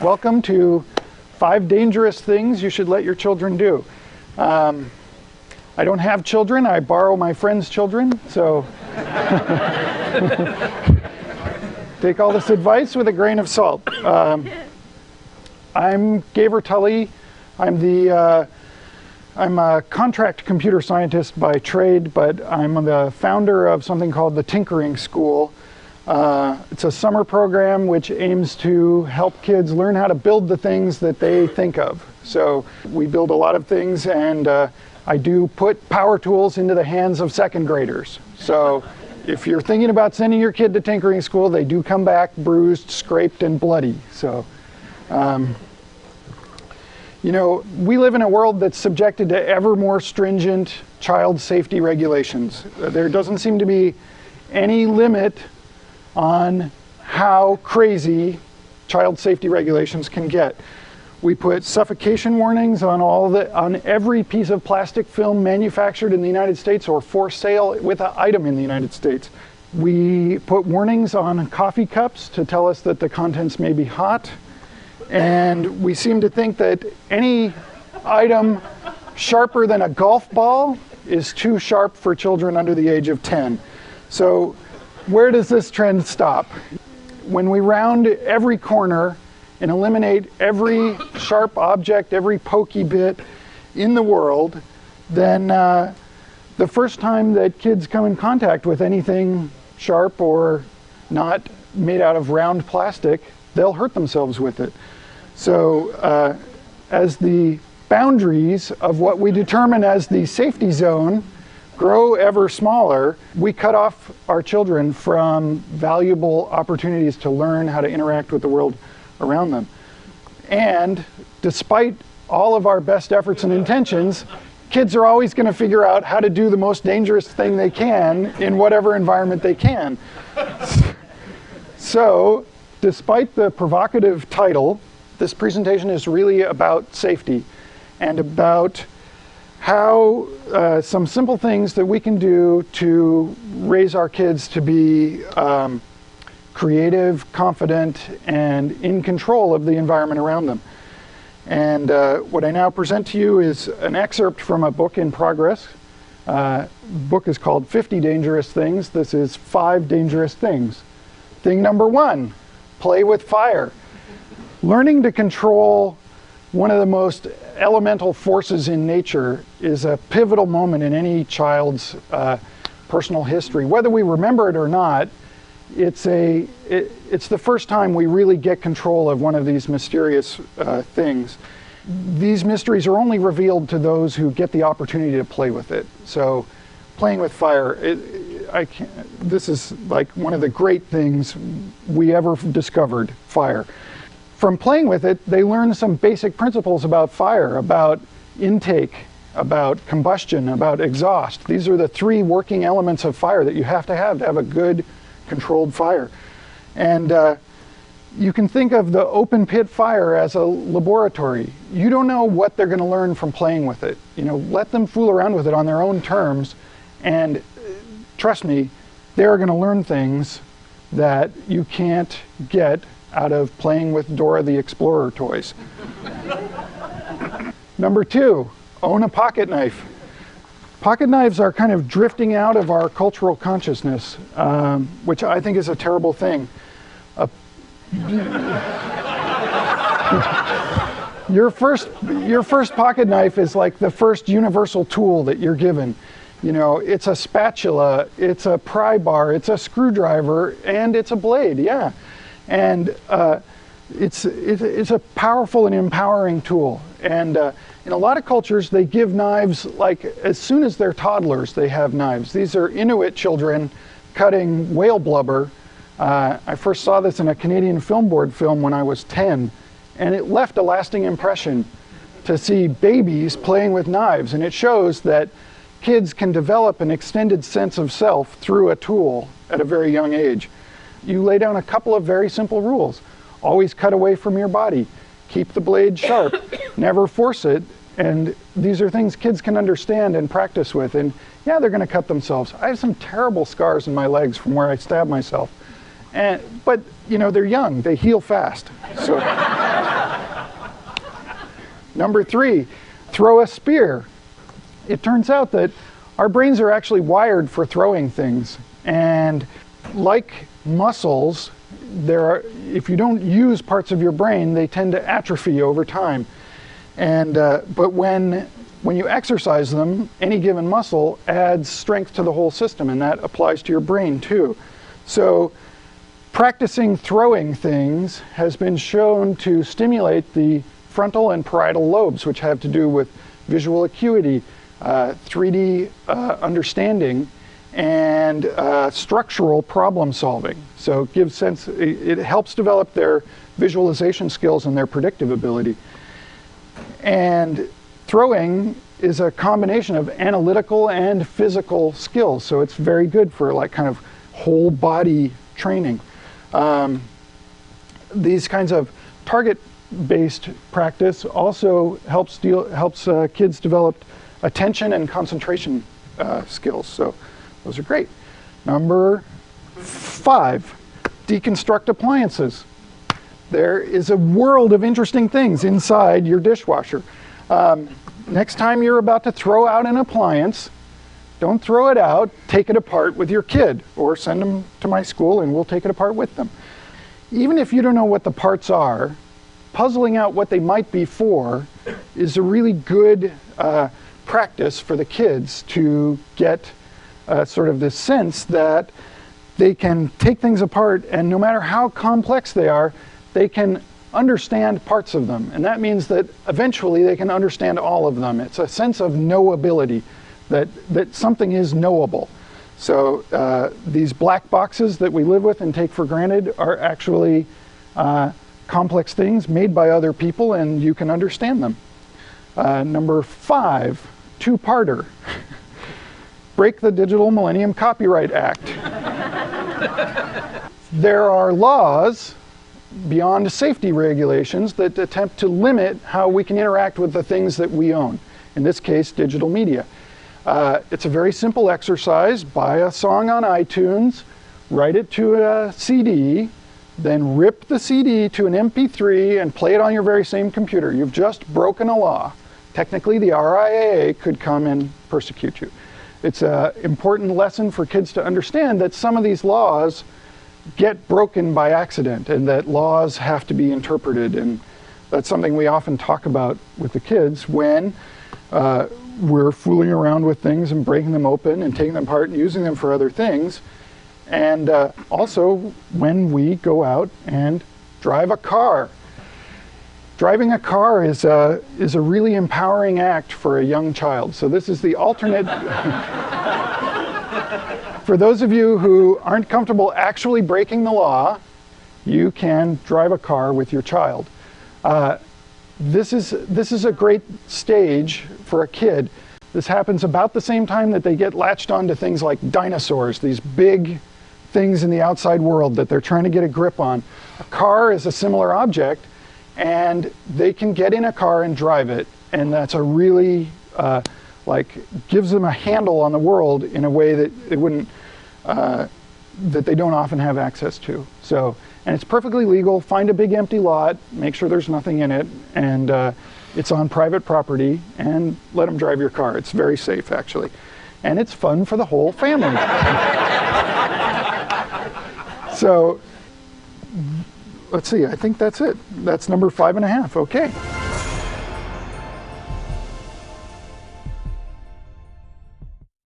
Welcome to 5 dangerous things you should let your children do. I don't have children, I borrow my friends' children, so take all this advice with a grain of salt. I'm Gever Tulley. I'm a contract computer scientist by trade, but I'm the founder of something called the Tinkering School. It's a summer program which aims to help kids learn how to build the things that they think of. So we build a lot of things, and I do put power tools into the hands of second graders. So if you're thinking about sending your kid to Tinkering School, they do come back bruised, scraped, and bloody. So, you know, we live in a world that's subjected to ever more stringent child safety regulations. There doesn't seem to be any limit on how crazy child safety regulations can get. We put suffocation warnings on every piece of plastic film manufactured in the United States or for sale with an item in the United States. We put warnings on coffee cups to tell us that the contents may be hot. And we seem to think that any item sharper than a golf ball is too sharp for children under the age of 10. So where does this trend stop? When we round every corner and eliminate every sharp object, every pokey bit in the world, then the first time that kids come in contact with anything sharp or not made out of round plastic, they'll hurt themselves with it. So as the boundaries of what we determine as the safety zone grow ever smaller, we cut off our children from valuable opportunities to learn how to interact with the world around them. And despite all of our best efforts and intentions, kids are always going to figure out how to do the most dangerous thing they can in whatever environment they can. So, despite the provocative title, this presentation is really about safety and about how some simple things that we can do to raise our kids to be creative, confident, and in control of the environment around them. And what I now present to you is an excerpt from a book in progress. The book is called 50 Dangerous Things. This is 5 dangerous things. Thing number 1, play with fire. Learning to control one of the most elemental forces in nature is a pivotal moment in any child's personal history. Whether we remember it or not, it's the first time we really get control of one of these mysterious things. These mysteries are only revealed to those who get the opportunity to play with it. So playing with fire, this is like one of the great things we ever discovered, fire. From playing with it, they learn some basic principles about fire, about intake, about combustion, about exhaust. These are the 3 working elements of fire that you have to have a good controlled fire. And you can think of the open pit fire as a laboratory. You don't know what they're going to learn from playing with it. You know, let them fool around with it on their own terms, and trust me, they're going to learn things that you can't get out of playing with Dora the Explorer toys. Number 2, own a pocket knife. Pocket knives are kind of drifting out of our cultural consciousness, which I think is a terrible thing. Your first pocket knife is like the first universal tool that you're given. You know, it's a spatula, it's a pry bar, it's a screwdriver, and it's a blade, yeah. And it's a powerful and empowering tool. And in a lot of cultures, they give knives, like as soon as they're toddlers, they have knives. These are Inuit children cutting whale blubber. I first saw this in a Canadian Film Board film when I was 10, and it left a lasting impression to see babies playing with knives. And it shows that kids can develop an extended sense of self through a tool at a very young age. You lay down a couple of very simple rules. Always cut away from your body. Keep the blade sharp. Never force it. And these are things kids can understand and practice with. And yeah, they're going to cut themselves. I have some terrible scars in my legs from where I stabbed myself. But, you know, they're young. They heal fast. So Number 3, throw a spear. It turns out that our brains are actually wired for throwing things. And like muscles, if you don't use parts of your brain, they tend to atrophy over time. But when you exercise them, any given muscle adds strength to the whole system, and that applies to your brain too. So practicing throwing things has been shown to stimulate the frontal and parietal lobes, which have to do with visual acuity, 3D understanding, and structural problem solving. So it helps develop their visualization skills and their predictive ability. And throwing is a combination of analytical and physical skills, so it's very good for like kind of whole body training. These kinds of target-based practice also helps kids develop attention and concentration skills. So those are great. Number 5, deconstruct appliances. There is a world of interesting things inside your dishwasher. Next time you're about to throw out an appliance, don't throw it out, take it apart with your kid, or send them to my school and we'll take it apart with them. Even if you don't know what the parts are, puzzling out what they might be for is a really good practice for the kids to get sort of this sense that they can take things apart, and no matter how complex they are, they can understand parts of them. And that means that eventually they can understand all of them. It's a sense of knowability, that something is knowable. So these black boxes that we live with and take for granted are actually complex things made by other people, and you can understand them. Number 5, two-parter. Break the Digital Millennium Copyright Act. There are laws beyond safety regulations that attempt to limit how we can interact with the things that we own. In this case, digital media. It's a very simple exercise. Buy a song on iTunes, write it to a CD, then rip the CD to an MP3 and play it on your very same computer. You've just broken a law. Technically, the RIAA could come and persecute you. It's an important lesson for kids to understand that some of these laws get broken by accident and that laws have to be interpreted. And that's something we often talk about with the kids when we're fooling around with things and breaking them open and taking them apart and using them for other things. And also when we go out and drive a car. Driving a car is a really empowering act for a young child. So this is the alternate. For those of you who aren't comfortable actually breaking the law, you can drive a car with your child. This is a great stage for a kid. This happens about the same time that they get latched onto things like dinosaurs, these big things in the outside world that they're trying to get a grip on. A car is a similar object, and they can get in a car and drive it, and that's a really gives them a handle on the world in a way that it wouldn't that they don't often have access to. So, and it's perfectly legal. Find a big empty lot, make sure there's nothing in it, and it's on private property, and let them drive your car. It's very safe, actually, and it's fun for the whole family. So let's see, I think that's it. That's number 5.5. Okay.